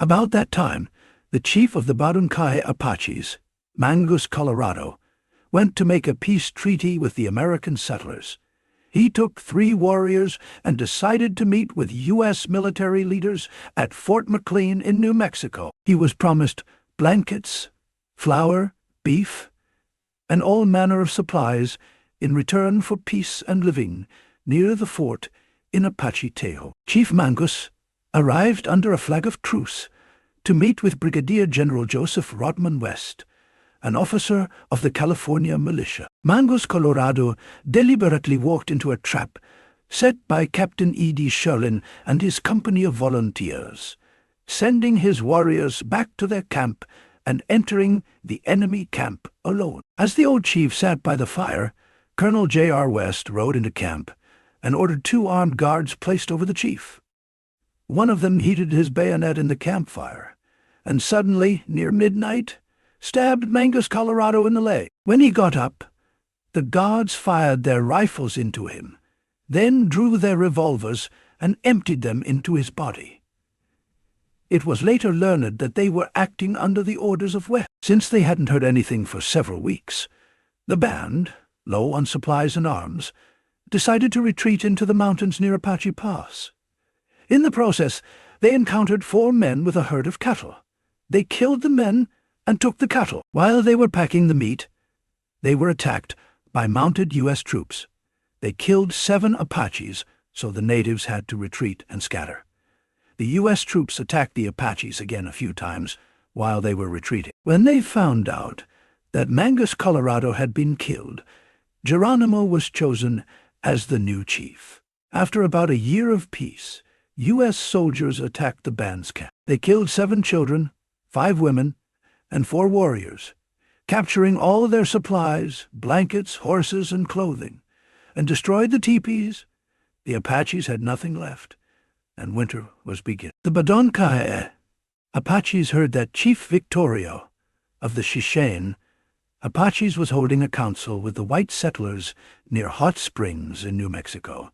About that time, the chief of the Badunkai Apaches, Mangus Colorado, went to make a peace treaty with the American settlers. He took 3 warriors and decided to meet with U.S. military leaders at Fort McLean in New Mexico. He was promised blankets, flour, beef, and all manner of supplies in return for peace and living near the fort in Apache Tejo. Chief Mangus arrived under a flag of truce to meet with Brigadier General Joseph Rodman West, an officer of the California militia. Mangus Colorado deliberately walked into a trap set by Captain E.D. Sherlin and his company of volunteers, sending his warriors back to their camp and entering the enemy camp alone. As the old chief sat by the fire, Colonel J.R. West rode into camp and ordered 2 armed guards placed over the chief. One of them heated his bayonet in the campfire, and suddenly, near midnight, stabbed Mangus Colorado in the leg. When he got up, the guards fired their rifles into him, then drew their revolvers and emptied them into his body. It was later learned that they were acting under the orders of West. Since they hadn't heard anything for several weeks, the band, low on supplies and arms, decided to retreat into the mountains near Apache Pass. In the process, they encountered 4 men with a herd of cattle. They killed the men and took the cattle. While they were packing the meat, they were attacked by mounted U.S. troops. They killed 7 Apaches, so the natives had to retreat and scatter. The U.S. troops attacked the Apaches again a few times while they were retreating. When they found out that Mangus Colorado had been killed, Geronimo was chosen as the new chief. After about a year of peace, U.S. soldiers attacked the band's camp. They killed 7 children, 5 women, and 4 warriors, capturing all their supplies, blankets, horses, and clothing, and destroyed the teepees. The Apaches had nothing left, and winter was beginning. The Badonkai Apaches heard that Chief Victorio of the Shishane Apaches was holding a council with the white settlers near Hot Springs in New Mexico,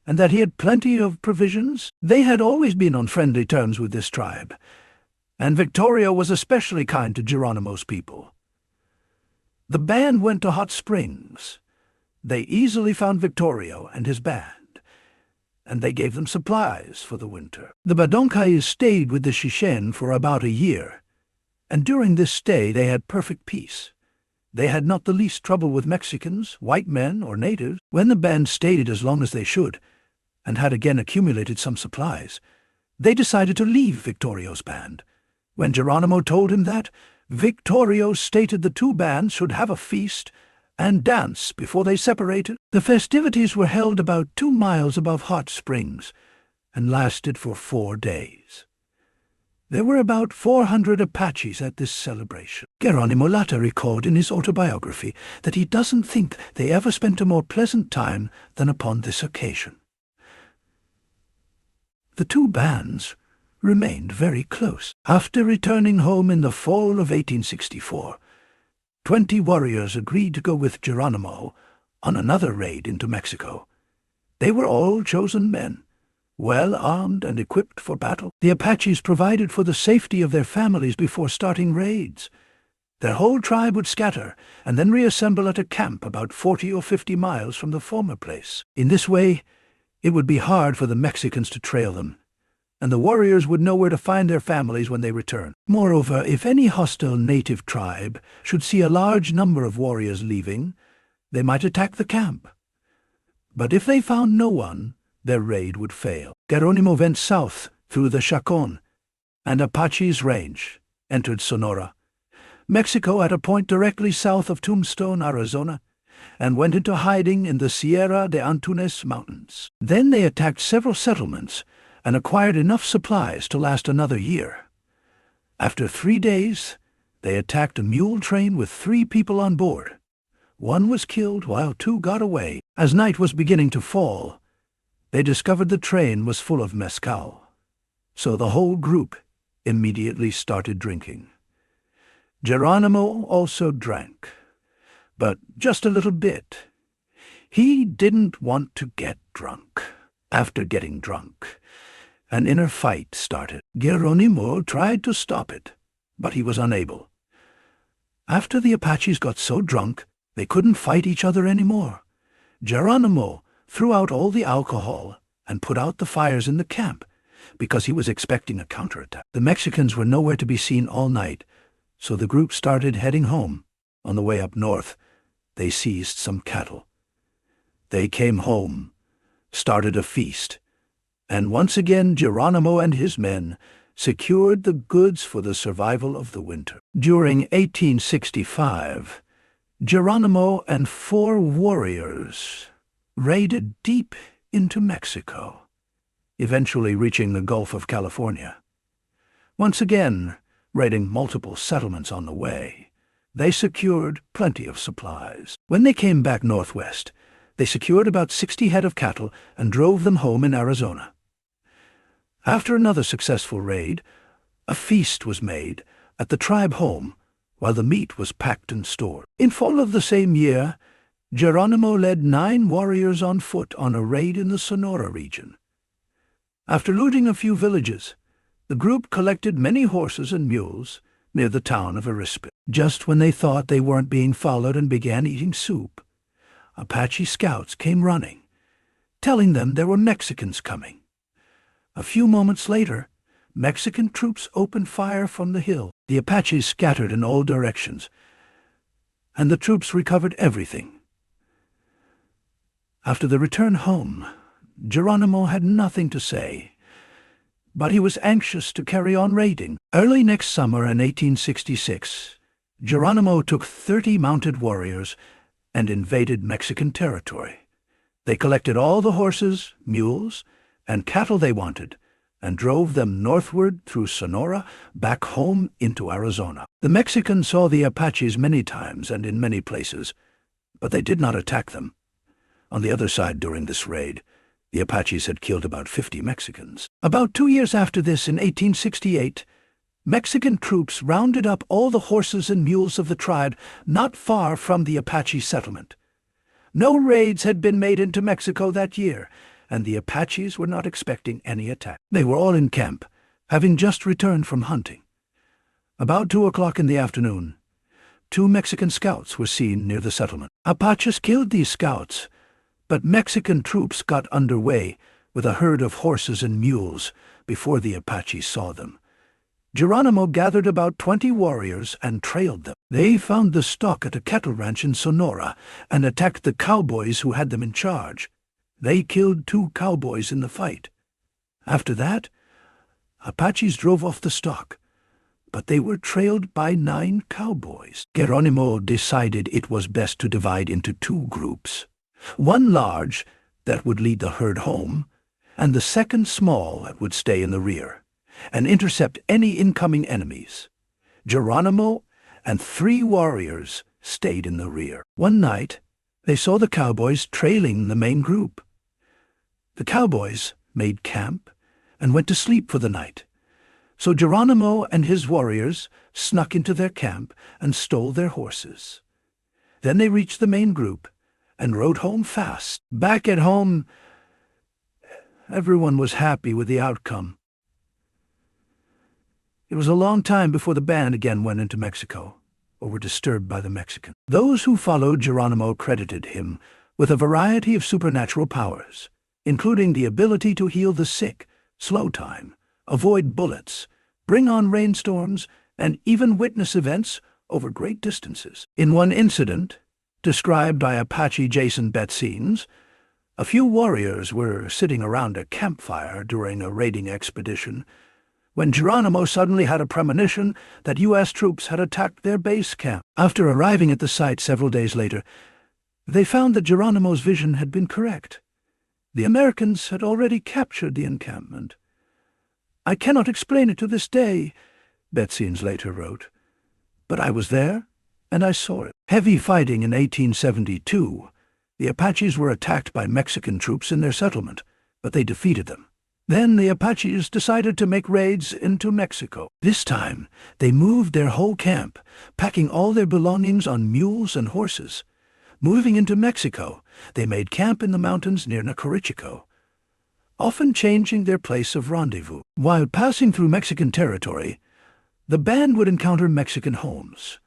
and that he had plenty of provisions. They had always been on friendly terms with this tribe, and Victorio was especially kind to Geronimo's people. The band went to Hot Springs. They easily found Victorio and his band, and they gave them supplies for the winter. The Badonkais stayed with the Shishane for about a year, and during this stay they had perfect peace. They had not the least trouble with Mexicans, white men, or natives. When the band stayed as long as they should, and had again accumulated some supplies, they decided to leave Victorio's band. When Geronimo told him that, Victorio stated the 2 bands should have a feast and dance before they separated. The festivities were held about 2 miles above Hot Springs and lasted for 4 days. There were about 400 Apaches at this celebration. Geronimo later recalled in his autobiography that he doesn't think they ever spent a more pleasant time than upon this occasion. The 2 bands remained very close. After returning home in the fall of 1864, 20 warriors agreed to go with Geronimo on another raid into Mexico. They were all chosen men, well armed and equipped for battle. The Apaches provided for the safety of their families before starting raids. Their whole tribe would scatter and then reassemble at a camp about 40 or 50 miles from the former place. In this way, it would be hard for the Mexicans to trail them, and the warriors would know where to find their families when they returned. Moreover, if any hostile native tribe should see a large number of warriors leaving, they might attack the camp. But if they found no one, their raid would fail. Geronimo went south through the Chacon and Apache's range, entered Sonora, Mexico at a point directly south of Tombstone, Arizona, and went into hiding in the Sierra de Antunes Mountains. Then they attacked several settlements and acquired enough supplies to last another year. After 3 days, they attacked a mule train with 3 people on board. 1 was killed while 2 got away. As night was beginning to fall, they discovered the train was full of mezcal, so the whole group immediately started drinking. Geronimo also drank, but just a little bit. He didn't want to get drunk. After getting drunk, An inner fight started. Geronimo tried to stop it, but he was unable. After the Apaches got so drunk, they couldn't fight each other anymore. Geronimo threw out all the alcohol and put out the fires in the camp because he was expecting a counterattack. The Mexicans were nowhere to be seen all night, so the group started heading home. On the way up north, they seized some cattle. They came home, started a feast, and once again Geronimo and his men secured the goods for the survival of the winter. During 1865, Geronimo and 4 warriors raided deep into Mexico, eventually reaching the Gulf of California. Once again, raiding multiple settlements on the way, they secured plenty of supplies. When they came back northwest, they secured about 60 head of cattle and drove them home in Arizona. After another successful raid, a feast was made at the tribe home while the meat was packed and stored. In fall of the same year, Geronimo led 9 warriors on foot on a raid in the Sonora region. After looting a few villages, the group collected many horses and mules near the town of Arispe. Just when they thought they weren't being followed and began eating soup, Apache scouts came running, telling them there were Mexicans coming. A few moments later, Mexican troops opened fire from the hill. The Apaches scattered in all directions, and the troops recovered everything. After the return home, Geronimo had nothing to say, but he was anxious to carry on raiding. Early next summer in 1866, Geronimo took 30 mounted warriors and invaded Mexican territory. They collected all the horses, mules, and cattle they wanted, and drove them northward through Sonora back home into Arizona. The Mexicans saw the Apaches many times and in many places, but they did not attack them. On the other side during this raid, the Apaches had killed about 50 Mexicans. About 2 years after this, in 1868, Mexican troops rounded up all the horses and mules of the tribe not far from the Apache settlement. No raids had been made into Mexico that year, and the Apaches were not expecting any attack. They were all in camp, having just returned from hunting. About 2 o'clock in the afternoon, 2 Mexican scouts were seen near the settlement. Apaches killed these scouts, but Mexican troops got underway with a herd of horses and mules before the Apaches saw them. Geronimo gathered about 20 warriors and trailed them. They found the stock at a cattle ranch in Sonora and attacked the cowboys who had them in charge. They killed 2 cowboys in the fight. After that, Apaches drove off the stock, but they were trailed by 9 cowboys. Geronimo decided it was best to divide into 2 groups. One large that would lead the herd home, and the second small that would stay in the rear and intercept any incoming enemies. Geronimo and 3 warriors stayed in the rear. One night, they saw the cowboys trailing the main group. The cowboys made camp and went to sleep for the night. So Geronimo and his warriors snuck into their camp and stole their horses. Then they reached the main group and rode home fast. Back at home, everyone was happy with the outcome. It was a long time before the band again went into Mexico or were disturbed by the Mexicans. Those who followed Geronimo credited him with a variety of supernatural powers, including the ability to heal the sick, slow time, avoid bullets, bring on rainstorms, and even witness events over great distances. In one incident, described by Apache Jason Betzines, a few warriors were sitting around a campfire during a raiding expedition when Geronimo suddenly had a premonition that U.S. troops had attacked their base camp. After arriving at the site several days later, they found that Geronimo's vision had been correct. The Americans had already captured the encampment. "I cannot explain it to this day," Betzines later wrote, "but I was there, and I saw it." Heavy fighting in 1872, the Apaches were attacked by Mexican troops in their settlement, but they defeated them. Then the Apaches decided to make raids into Mexico. This time, they moved their whole camp, packing all their belongings on mules and horses. Moving into Mexico, they made camp in the mountains near Nacorichico. often changing their place of rendezvous. While passing through Mexican territory, the band would encounter Mexican homes.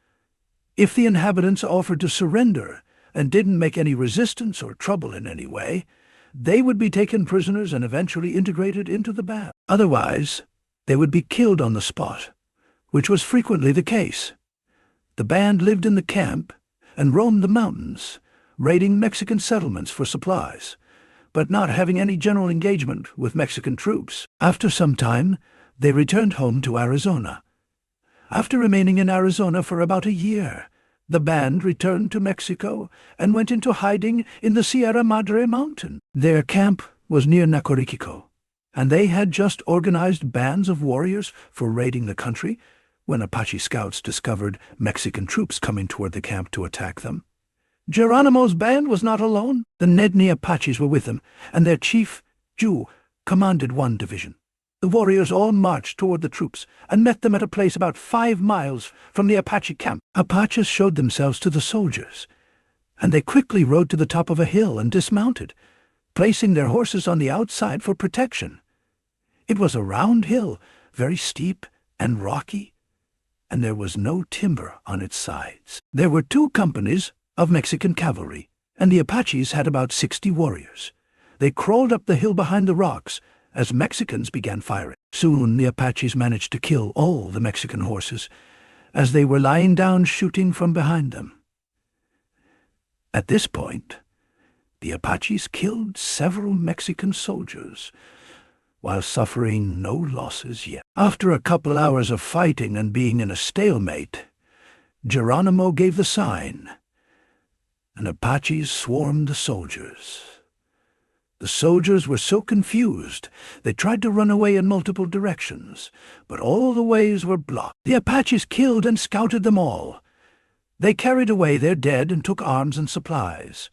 If the inhabitants offered to surrender and didn't make any resistance or trouble in any way, they would be taken prisoners and eventually integrated into the band. Otherwise, they would be killed on the spot, which was frequently the case. The band lived in the camp and roamed the mountains, raiding Mexican settlements for supplies, but not having any general engagement with Mexican troops. After some time, they returned home to Arizona. After remaining in Arizona for about a year, the band returned to Mexico and went into hiding in the Sierra Madre mountain. Their camp was near Nacoriquico, and they had just organized bands of warriors for raiding the country when Apache scouts discovered Mexican troops coming toward the camp to attack them. Geronimo's band was not alone. The Nedni Apaches were with them, and their chief, Ju, commanded one division. The warriors all marched toward the troops and met them at a place about 5 miles from the Apache camp. Apaches showed themselves to the soldiers, and they quickly rode to the top of a hill and dismounted, placing their horses on the outside for protection. It was a round hill, very steep and rocky, and there was no timber on its sides. There were 2 companies of Mexican cavalry, and the Apaches had about 60 warriors. They crawled up the hill behind the rocks as Mexicans began firing. Soon the Apaches managed to kill all the Mexican horses as they were lying down shooting from behind them. At this point, the Apaches killed several Mexican soldiers, while suffering no losses yet. After a couple hours of fighting and being in a stalemate, Geronimo gave the sign, and Apaches swarmed the soldiers. The soldiers were so confused, they tried to run away in multiple directions, but all the ways were blocked. The Apaches killed and scouted them all. They carried away their dead and took arms and supplies.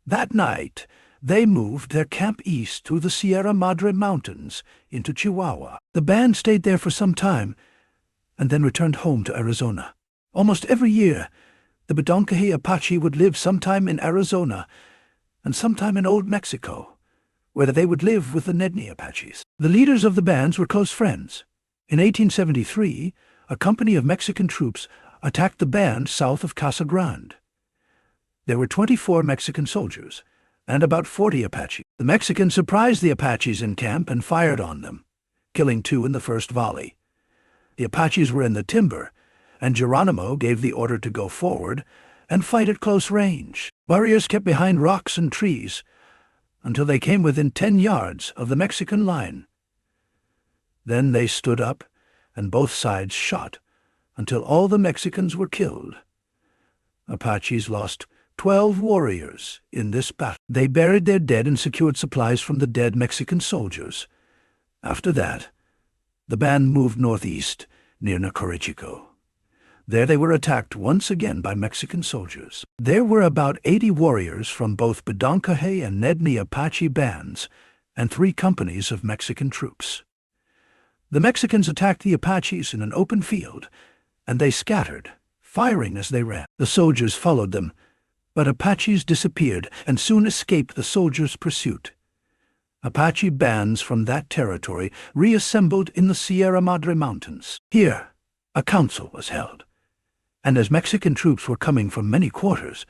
That night, they moved their camp east through the Sierra Madre Mountains into Chihuahua. The band stayed there for some time and then returned home to Arizona. Almost every year, the Bedonkohe Apache would live sometime in Arizona and sometime in Old Mexico, where they would live with the Nedni Apaches. The leaders of the bands were close friends. In 1873, a company of Mexican troops attacked the band south of Casa Grande. There were 24 Mexican soldiers and about 40 Apaches. The Mexicans surprised the Apaches in camp and fired on them, killing 2 in the first volley. The Apaches were in the timber, and Geronimo gave the order to go forward and fight at close range. Warriors kept behind rocks and trees until they came within 10 yards of the Mexican line. Then they stood up, and both sides shot until all the Mexicans were killed. Apaches lost 12 warriors in this battle. They buried their dead and secured supplies from the dead Mexican soldiers. After that, the band moved northeast near Nacoriquico. There they were attacked once again by Mexican soldiers. There were about 80 warriors from both Bedonkohe and Nedni Apache bands and 3 companies of Mexican troops. The Mexicans attacked the Apaches in an open field, and they scattered, firing as they ran. The soldiers followed them, but Apaches disappeared and soon escaped the soldiers' pursuit. Apache bands from that territory reassembled in the Sierra Madre Mountains. Here, a council was held, and as Mexican troops were coming from many quarters,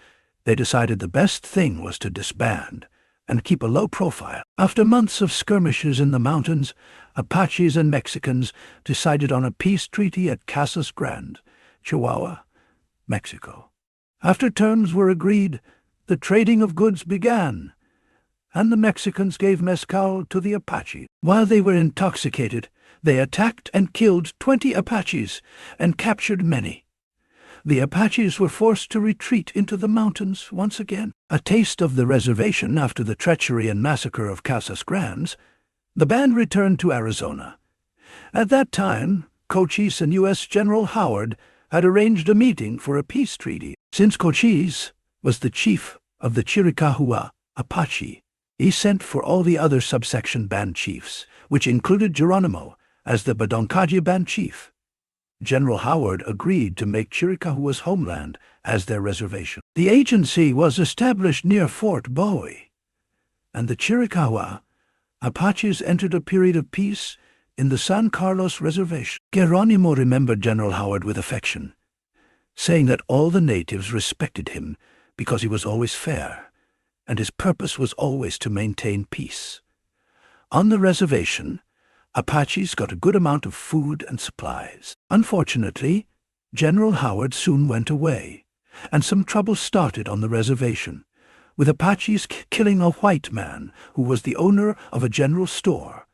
they decided the best thing was to disband and keep a low profile. After months of skirmishes in the mountains, Apaches and Mexicans decided on a peace treaty at Casas Grande, Chihuahua, Mexico. After terms were agreed, the trading of goods began, and the Mexicans gave mezcal to the Apache. While they were intoxicated, they attacked and killed 20 Apaches and captured many. The Apaches were forced to retreat into the mountains once again. A taste of the reservation after the treachery and massacre of Casas Grandes, the band returned to Arizona. At that time, Cochise and U.S. General Howard had arranged a meeting for a peace treaty. Since Cochise was the chief of the Chiricahua Apache, he sent for all the other subsection band chiefs, which included Geronimo as the Bedonkohe band chief. General Howard agreed to make Chiricahua's homeland as their reservation. The agency was established near Fort Bowie, and the Chiricahua Apaches entered a period of peace in the San Carlos Reservation. Geronimo remembered General Howard with affection, saying that all the natives respected him because he was always fair, and his purpose was always to maintain peace. On the reservation, Apaches got a good amount of food and supplies. Unfortunately, General Howard soon went away, and some trouble started on the reservation, with Apaches killing a white man who was the owner of a general store,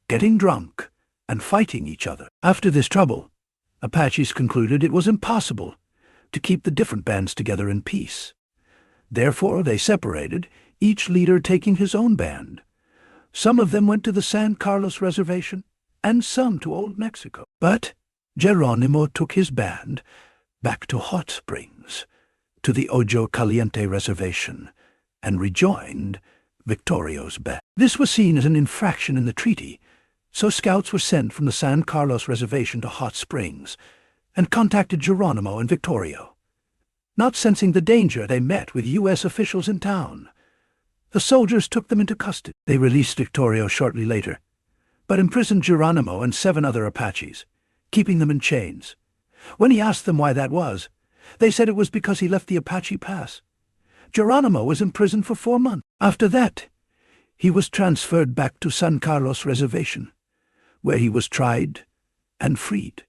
getting drunk, and fighting each other. After this trouble, Apaches concluded it was impossible to keep the different bands together in peace. Therefore, they separated, each leader taking his own band. Some of them went to the San Carlos Reservation, and some to Old Mexico. But Geronimo took his band back to Hot Springs, to the Ojo Caliente Reservation, and rejoined Victorio's band. This was seen as an infraction in the treaty, so scouts were sent from the San Carlos Reservation to Hot Springs and contacted Geronimo and Victorio. Not sensing the danger, they met with U.S. officials in town. The soldiers took them into custody. They released Victorio shortly later, but imprisoned Geronimo and 7 other Apaches, keeping them in chains. When he asked them why that was, they said it was because he left the Apache Pass. Geronimo was imprisoned for 4 months. After that, he was transferred back to San Carlos Reservation, where he was tried and freed.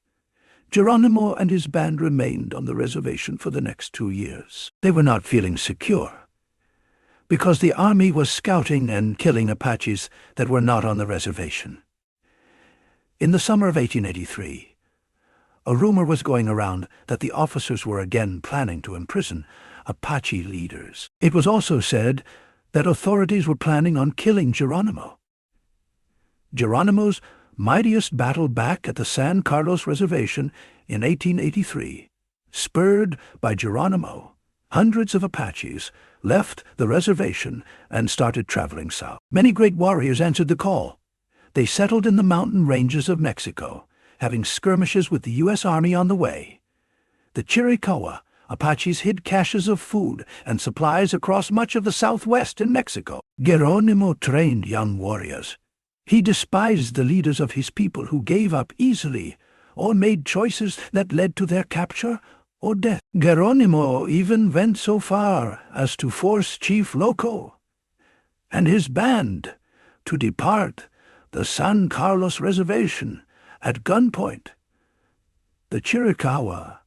Geronimo and his band remained on the reservation for the next 2 years. They were not feeling secure, because the army was scouting and killing Apaches that were not on the reservation. In the summer of 1883, a rumor was going around that the officers were again planning to imprison Apache leaders. It was also said that authorities were planning on killing Geronimo. Geronimo's mightiest battle back at the San Carlos Reservation in 1883, spurred by Geronimo, hundreds of Apaches left the reservation and started traveling south. Many great warriors answered the call. They settled in the mountain ranges of Mexico, having skirmishes with the U.S. Army on the way. The Chiricahua Apaches hid caches of food and supplies across much of the southwest in Mexico. Geronimo trained young warriors. He despised the leaders of his people who gave up easily or made choices that led to their capture or death. Geronimo even went so far as to force Chief Loco and his band to depart the San Carlos Reservation at gunpoint. The Chiricahua,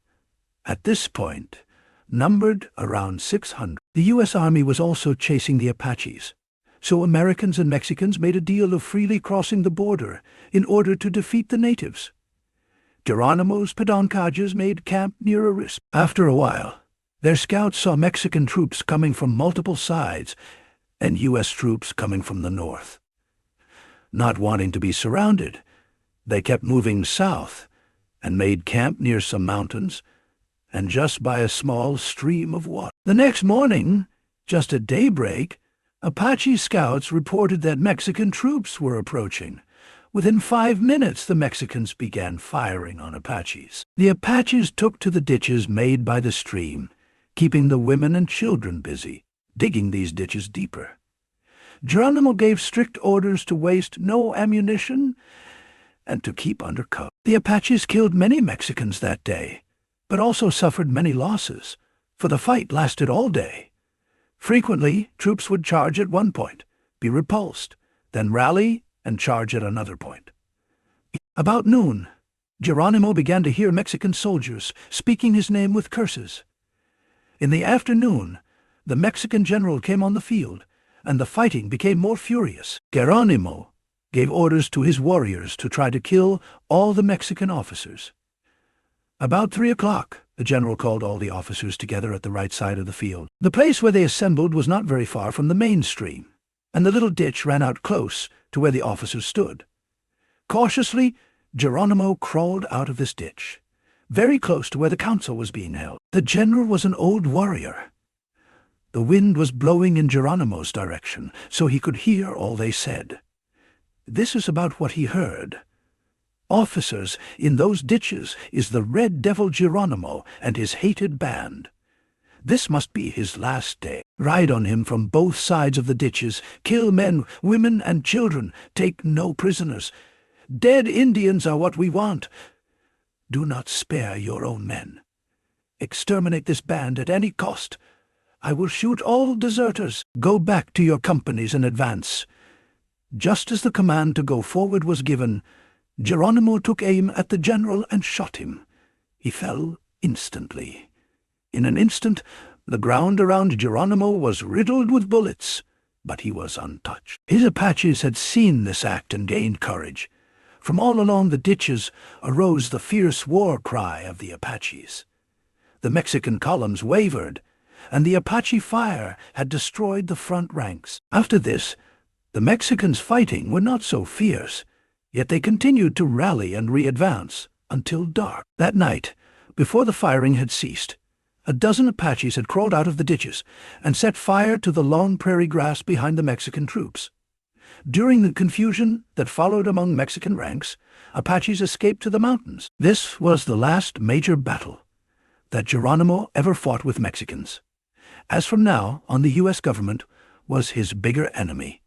at this point, numbered around 600. The U.S. Army was also chasing the Apaches, so Americans and Mexicans made a deal of freely crossing the border in order to defeat the natives. Geronimo's Pedoncages made camp near a risk. After a while, their scouts saw Mexican troops coming from multiple sides and U.S. troops coming from the north. Not wanting to be surrounded, they kept moving south and made camp near some mountains and just by a small stream of water. The next morning, just at daybreak, Apache scouts reported that Mexican troops were approaching. Within 5 minutes, the Mexicans began firing on Apaches. The Apaches took to the ditches made by the stream, keeping the women and children busy, digging these ditches deeper. Geronimo gave strict orders to waste no ammunition and to keep under cover. The Apaches killed many Mexicans that day, but also suffered many losses, for the fight lasted all day. Frequently, troops would charge at one point, be repulsed, then rally and charge at another point. About noon, Geronimo began to hear Mexican soldiers speaking his name with curses. In the afternoon, the Mexican general came on the field, and the fighting became more furious. Geronimo gave orders to his warriors to try to kill all the Mexican officers. About 3 o'clock, the general called all the officers together at the right side of the field. The place where they assembled was not very far from the main stream, and the little ditch ran out close to where the officers stood. Cautiously, Geronimo crawled out of this ditch, very close to where the council was being held. The general was an old warrior. The wind was blowing in Geronimo's direction, so he could hear all they said. This is about what he heard. Officers, in those ditches is the Red Devil Geronimo and his hated band. This must be his last day. Ride on him from both sides of the ditches. Kill men, women, and children. Take no prisoners. Dead Indians are what we want. Do not spare your own men. Exterminate this band at any cost. I will shoot all deserters. Go back to your companies and advance. Just as the command to go forward was given, Geronimo took aim at the general and shot him. He fell instantly. In an instant, the ground around Geronimo was riddled with bullets, but he was untouched. His Apaches had seen this act and gained courage. From all along the ditches arose the fierce war cry of the Apaches. The Mexican columns wavered, and the Apache fire had destroyed the front ranks. After this, the Mexicans fighting were not so fierce, yet they continued to rally and re-advance until dark. That night, before the firing had ceased, a dozen Apaches had crawled out of the ditches and set fire to the long prairie grass behind the Mexican troops. During the confusion that followed among Mexican ranks, Apaches escaped to the mountains. This was the last major battle that Geronimo ever fought with Mexicans. As from now on, the U.S. government was his bigger enemy.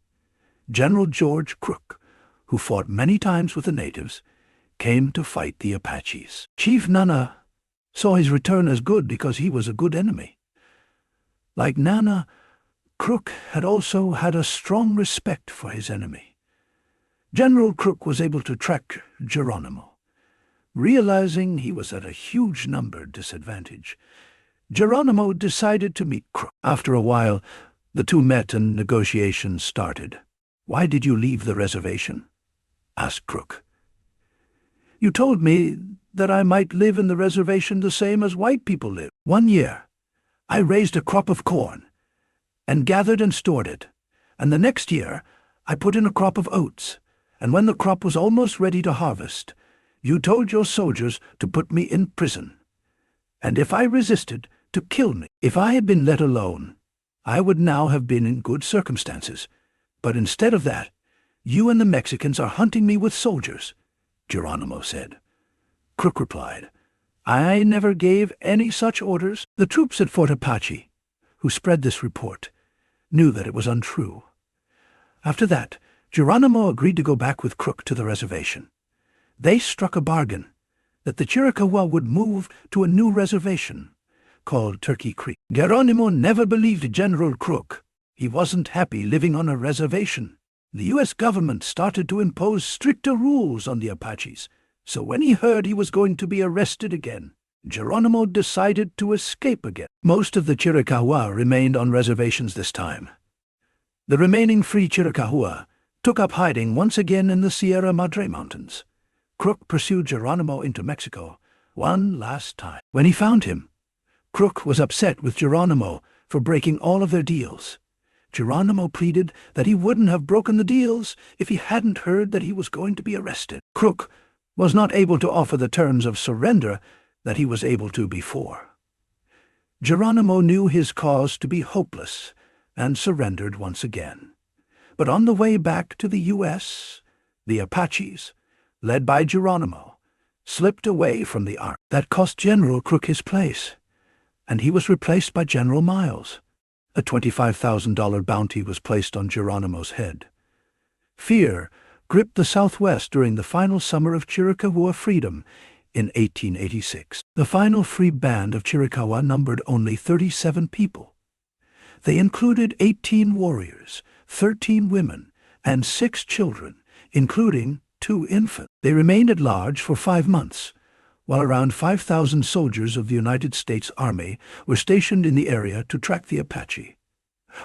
General George Crook, who fought many times with the natives, came to fight the Apaches. Chief Nana saw his return as good because he was a good enemy. Like Nana, Crook had also had a strong respect for his enemy. General Crook was able to track Geronimo. Realizing he was at a huge number disadvantage, Geronimo decided to meet Crook. After a while, the two met and negotiations started. "Why did you leave the reservation?" asked Crook. "You told me that I might live in the reservation the same as white people live. 1 year, I raised a crop of corn and gathered and stored it, and the next year I put in a crop of oats, and when the crop was almost ready to harvest, you told your soldiers to put me in prison, and if I resisted, to kill me. If I had been let alone, I would now have been in good circumstances, but instead of that, you and the Mexicans are hunting me with soldiers," Geronimo said. Crook replied, "I never gave any such orders." The troops at Fort Apache, who spread this report, knew that it was untrue. After that, Geronimo agreed to go back with Crook to the reservation. They struck a bargain that the Chiricahua would move to a new reservation called Turkey Creek. Geronimo never believed General Crook. He wasn't happy living on a reservation. The U.S. government started to impose stricter rules on the Apaches, so when he heard he was going to be arrested again, Geronimo decided to escape again. Most of the Chiricahua remained on reservations this time. The remaining free Chiricahua took up hiding once again in the Sierra Madre Mountains. Crook pursued Geronimo into Mexico one last time. When he found him, Crook was upset with Geronimo for breaking all of their deals. Geronimo pleaded that he wouldn't have broken the deals if he hadn't heard that he was going to be arrested. Crook was not able to offer the terms of surrender that he was able to before. Geronimo knew his cause to be hopeless and surrendered once again. But on the way back to the U.S., the Apaches, led by Geronimo, slipped away from the army. That cost General Crook his place, and he was replaced by General Miles. A $25,000 bounty was placed on Geronimo's head. Fear gripped the Southwest during the final summer of Chiricahua freedom in 1886. The final free band of Chiricahua numbered only 37 people. They included 18 warriors, 13 women, and 6 children, including 2 infants. They remained at large for 5 months, while around 5,000 soldiers of the United States Army were stationed in the area to track the Apache.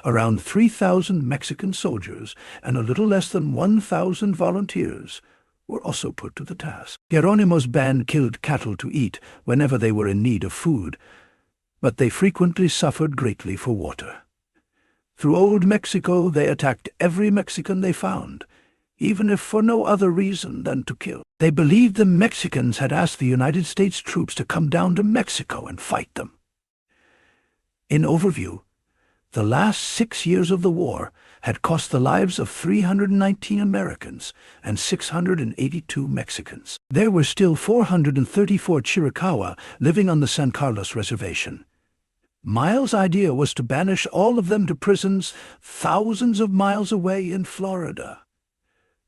Around 3,000 Mexican soldiers and a little less than 1,000 volunteers were also put to the task. Geronimo's band killed cattle to eat whenever they were in need of food, but they frequently suffered greatly for water. Through Old Mexico, they attacked every Mexican they found, even if for no other reason than to kill. They believed the Mexicans had asked the United States troops to come down to Mexico and fight them. In overview, the last 6 years of the war had cost the lives of 319 Americans and 682 Mexicans. There were still 434 Chiricahua living on the San Carlos Reservation. Miles' idea was to banish all of them to prisons thousands of miles away in Florida.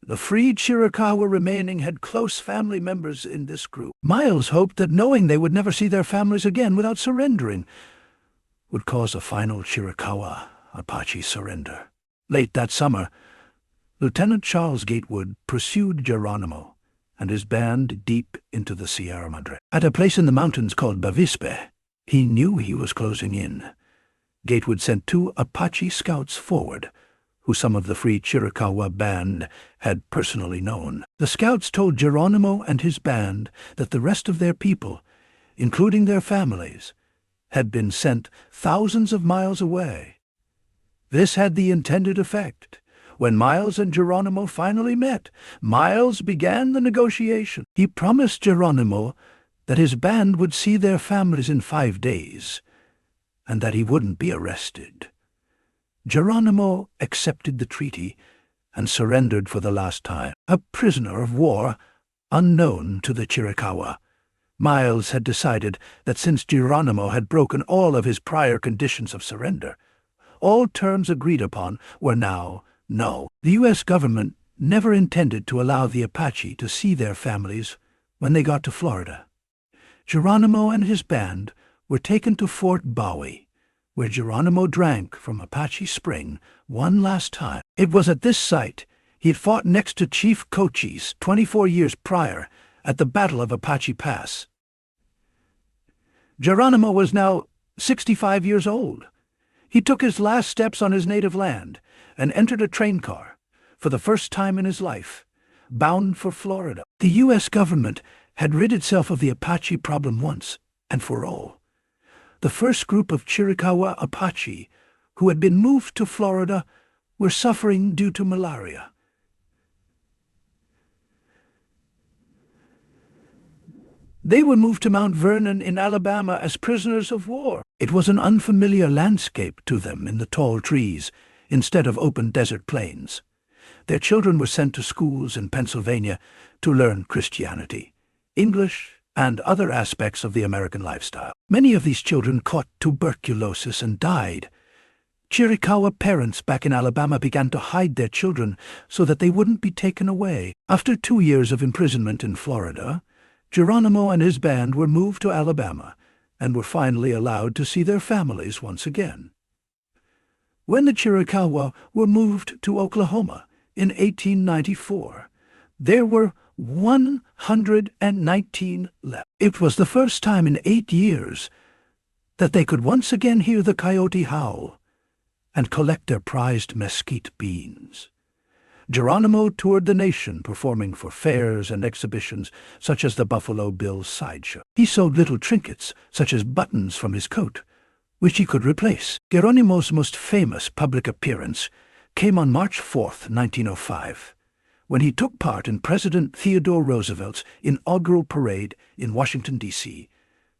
The freed Chiricahua remaining had close family members in this group. Miles hoped that knowing they would never see their families again without surrendering would cause a final Chiricahua Apache surrender. Late that summer, Lieutenant Charles Gatewood pursued Geronimo and his band deep into the Sierra Madre. At a place in the mountains called Bavispe, he knew he was closing in. Gatewood sent 2 Apache scouts forward, who some of the free Chiricahua band had personally known. The scouts told Geronimo and his band that the rest of their people, including their families, had been sent thousands of miles away. This had the intended effect. When Miles and Geronimo finally met, Miles began the negotiation. He promised Geronimo that his band would see their families in 5 days, and that he wouldn't be arrested. Geronimo accepted the treaty and surrendered for the last time, a prisoner of war unknown to the Chiricahua. Miles had decided that since Geronimo had broken all of his prior conditions of surrender, all terms agreed upon were now no. The U.S. government never intended to allow the Apache to see their families when they got to Florida. Geronimo and his band were taken to Fort Bowie, where Geronimo drank from Apache Spring one last time. It was at this site he had fought next to Chief Cochise 24 years prior at the Battle of Apache Pass. Geronimo was now 65 years old. He took his last steps on his native land and entered a train car, for the first time in his life, bound for Florida. The U.S. government had rid itself of the Apache problem once and for all. The first group of Chiricahua Apache who had been moved to Florida were suffering due to malaria. They were moved to Mount Vernon in Alabama as prisoners of war. It was an unfamiliar landscape to them in the tall trees instead of open desert plains. Their children were sent to schools in Pennsylvania to learn Christianity, English, and other aspects of the American lifestyle. Many of these children caught tuberculosis and died. Chiricahua parents back in Alabama began to hide their children so that they wouldn't be taken away. After 2 years of imprisonment in Florida, Geronimo and his band were moved to Alabama and were finally allowed to see their families once again. When the Chiricahua were moved to Oklahoma in 1894, there were 119 left. It was the first time in 8 years that they could once again hear the coyote howl and collect their prized mesquite beans. Geronimo toured the nation, performing for fairs and exhibitions such as the Buffalo Bill's sideshow. He sold little trinkets, such as buttons from his coat, which he could replace. Geronimo's most famous public appearance came on March 4, 1905, when he took part in President Theodore Roosevelt's inaugural parade in Washington, D.C.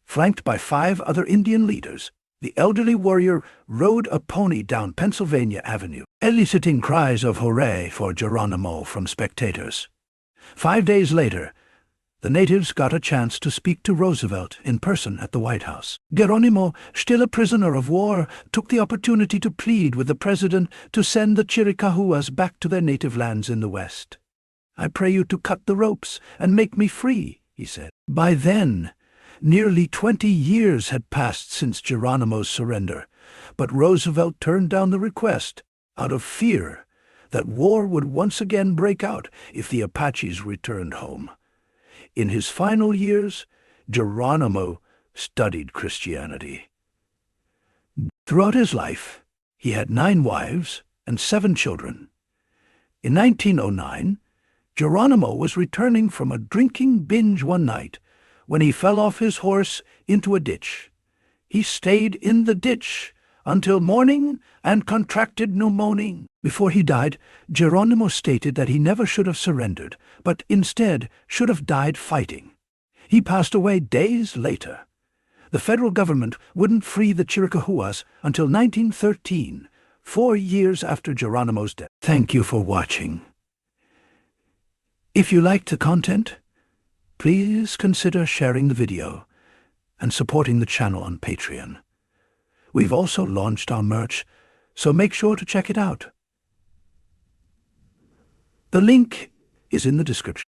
Flanked by 5 other Indian leaders, the elderly warrior rode a pony down Pennsylvania Avenue, eliciting cries of hooray for Geronimo from spectators. 5 days later, the natives got a chance to speak to Roosevelt in person at the White House. Geronimo, still a prisoner of war, took the opportunity to plead with the president to send the Chiricahuas back to their native lands in the West. "I pray you to cut the ropes and make me free," he said. By then, nearly 20 years had passed since Geronimo's surrender, but Roosevelt turned down the request out of fear that war would once again break out if the Apaches returned home. In his final years, Geronimo studied Christianity. Throughout his life, he had 9 wives and 7 children. In 1909, Geronimo was returning from a drinking binge one night when he fell off his horse into a ditch. He stayed in the ditch until morning and contracted pneumonia. Before he died, Geronimo stated that he never should have surrendered, but instead should have died fighting. He passed away days later. The federal government wouldn't free the Chiricahuas until 1913, 4 years after Geronimo's death. Thank you for watching. If you liked the content, please consider sharing the video and supporting the channel on Patreon. We've also launched our merch, so make sure to check it out. The link is in the description.